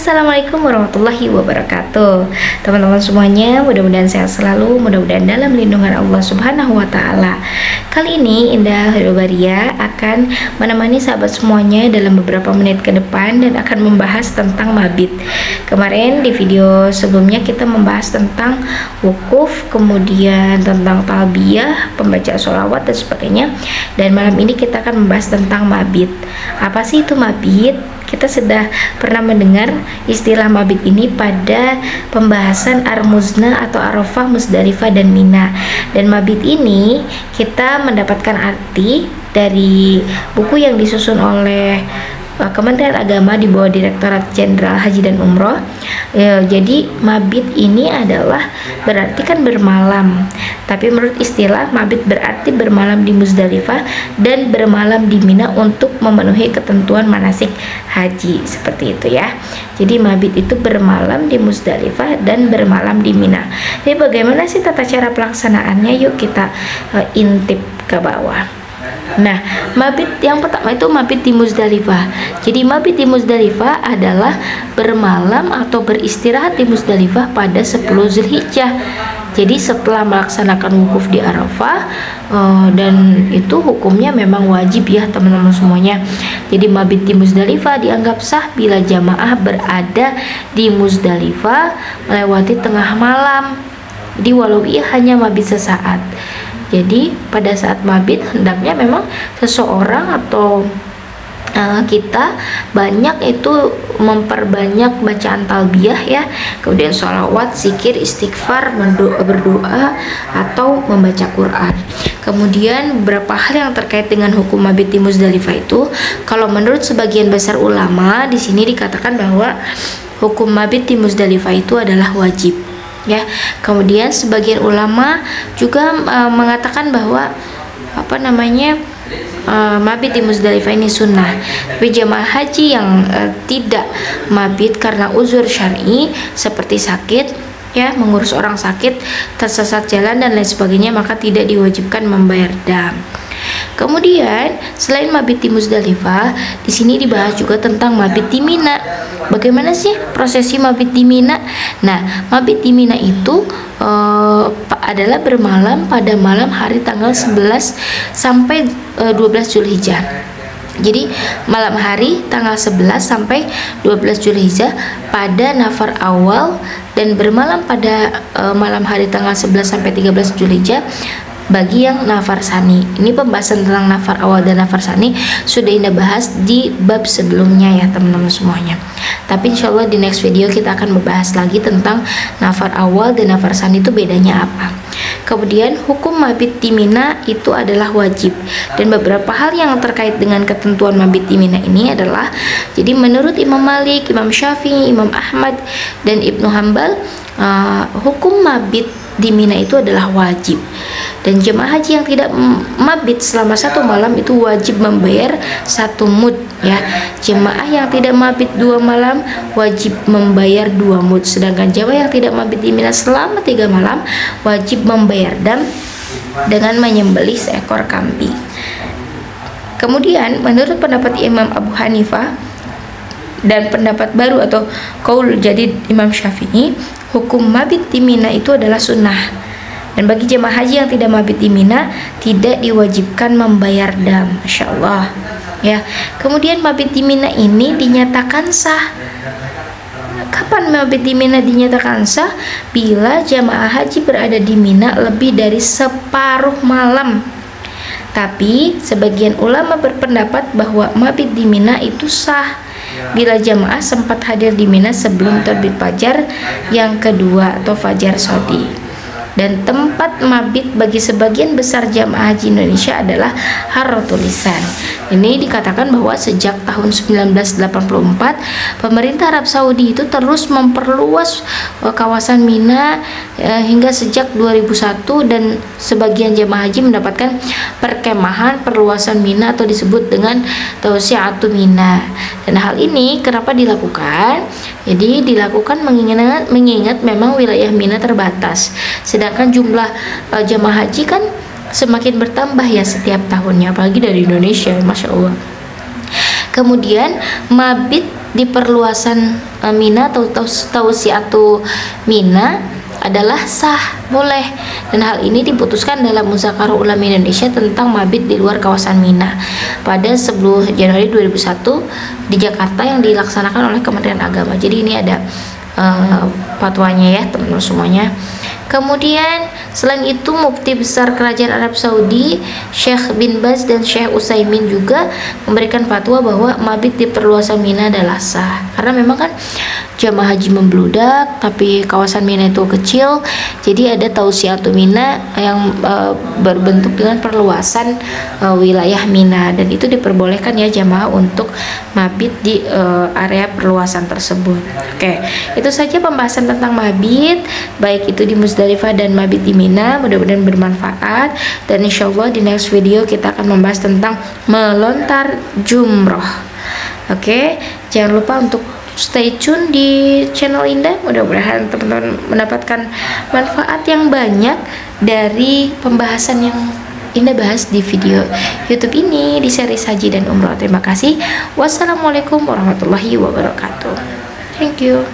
Assalamualaikum warahmatullahi wabarakatuh. Teman-teman semuanya, mudah-mudahan sehat selalu, mudah-mudahan dalam lindungan Allah Subhanahu wa Ta'ala. Kali ini Indah Hirobaria akan menemani sahabat semuanya dalam beberapa menit ke depan dan akan membahas tentang mabit. Kemarin di video sebelumnya kita membahas tentang wukuf, kemudian tentang talbiyah, pembaca sholawat dan sebagainya. Dan malam ini kita akan membahas tentang mabit. Apa sih itu mabit? Kita sudah pernah mendengar istilah mabit ini pada pembahasan Ar-Muznah atau Arafah, Musdalifah, dan Mina. Dan mabit ini kita mendapatkan arti dari buku yang disusun oleh Kementerian Agama di bawah Direktorat Jenderal Haji dan Umroh. Jadi mabit ini adalah berarti kan bermalam. Tapi menurut istilah mabit berarti bermalam di Musdalifah dan bermalam di Mina untuk memenuhi ketentuan manasik haji, seperti itu ya. Jadi mabit itu bermalam di Musdalifah dan bermalam di Mina. Jadi bagaimana sih tata cara pelaksanaannya? Yuk kita intip ke bawah. Nah, mabit yang pertama itu mabit di Musdalifah. Jadi mabit di Musdalifah adalah bermalam atau beristirahat di Musdalifah pada 10 Zulhijjah. Jadi setelah melaksanakan wukuf di Arafah, dan itu hukumnya memang wajib ya teman-teman semuanya. Jadi mabit di Musdalifah dianggap sah bila jamaah berada di Musdalifah melewati tengah malam. Jadi walau ia hanya mabit sesaat. Jadi pada saat mabit hendaknya memang seseorang atau kita banyak itu memperbanyak bacaan talbiyah ya, kemudian sholawat, zikir, istighfar, berdoa atau membaca Quran. Kemudian beberapa hal yang terkait dengan hukum mabit di Musdalifah itu, kalau menurut sebagian besar ulama di sini dikatakan bahwa hukum mabit di Musdalifah itu adalah wajib. Ya, kemudian sebagian ulama juga mengatakan bahwa mabit di Musdalifah ini sunnah. Tapi jamaah haji yang tidak mabit karena uzur syar'i seperti sakit, ya, mengurus orang sakit, tersesat jalan dan lain sebagainya, maka tidak diwajibkan membayar dam. Kemudian selain mabit di Musdalifah, di sini dibahas juga tentang mabit di Mina. Bagaimana sih prosesi mabit di Mina? Nah, mabit di Mina itu adalah bermalam pada malam hari tanggal 11 sampai 12 Zulhijjah. Jadi malam hari tanggal 11 sampai 12 Zulhijjah pada nafar awal dan bermalam pada malam hari tanggal 11 sampai 13 Zulhijjah bagi yang nafar sani. Ini pembahasan tentang nafar awal dan nafar sani sudah Indah bahas di bab sebelumnya ya teman-teman semuanya. Tapi insya Allah di next video kita akan membahas lagi tentang nafar awal dan nafar sani itu bedanya apa. Kemudian hukum mabit di Mina itu adalah wajib, dan beberapa hal yang terkait dengan ketentuan mabit di Mina ini adalah, jadi menurut Imam Malik, Imam Syafi'i, Imam Ahmad dan Ibnu Hambal, hukum mabit di Mina itu adalah wajib, dan jemaah haji yang tidak mabit selama 1 malam itu wajib membayar 1 mud ya. Jemaah yang tidak mabit 2 malam wajib membayar 2 mud, sedangkan jemaah yang tidak mabit di Mina selama 3 malam wajib membayar dam dengan menyembelih seekor kambing. Kemudian menurut pendapat Imam Abu Hanifah dan pendapat baru atau qaul jadid Imam Syafi'i, hukum mabit di Mina itu adalah sunnah, dan bagi jemaah haji yang tidak mabit di Mina tidak diwajibkan membayar dam. Masya Allah ya. Kemudian mabit di Mina ini dinyatakan sah. Kapan mabit di Mina dinyatakan sah? Bila jemaah haji berada di Mina lebih dari separuh malam. Tapi sebagian ulama berpendapat bahwa mabit di Mina itu sah bila jamaah sempat hadir di Mina sebelum terbit fajar yang kedua atau fajar shodi. Dan tempat mabit bagi sebagian besar jamaah haji Indonesia adalah Harratul Lisan. Ini dikatakan bahwa sejak tahun 1984 pemerintah Arab Saudi itu terus memperluas kawasan Mina hingga sejak 2001, dan sebagian jamaah haji mendapatkan perkemahan perluasan Mina atau disebut dengan Tausi'atu Mina. Dan hal ini kenapa dilakukan? Jadi dilakukan mengingat memang wilayah Mina terbatas, sedangkan jumlah jamaah haji kan semakin bertambah ya setiap tahunnya, apalagi dari Indonesia, Masya Allah. Kemudian mabit di perluasan Mina atau tausiatu Mina adalah sah, boleh, dan hal ini diputuskan dalam Muzakarah Ulama Indonesia tentang mabit di luar kawasan Mina pada 10 Januari 2001 di Jakarta yang dilaksanakan oleh Kementerian Agama. Jadi ini ada fatwanya ya teman-teman semuanya. Kemudian selain itu Mufti Besar Kerajaan Arab Saudi Syekh bin Baz dan Syekh Utsaimin juga memberikan fatwa bahwa mabit di perluasan Mina adalah sah, karena memang kan jamaah haji membludak tapi kawasan Mina itu kecil, jadi ada tausiatu Mina yang berbentuk dengan perluasan wilayah Mina, dan itu diperbolehkan ya jamaah untuk mabit di area perluasan tersebut. Oke, itu saja pembahasan tentang mabit, baik itu di Musdalifah dan mabit di Mina. Mudah-mudahan bermanfaat, dan insyaallah di next video kita akan membahas tentang melontar jumroh. Oke, jangan lupa untuk stay tune di channel Indah. Mudah-mudahan teman-teman mendapatkan manfaat yang banyak dari pembahasan yang Indah bahas di video YouTube ini di seri Haji dan Umroh. Terima kasih. Wassalamualaikum warahmatullahi wabarakatuh. Thank you.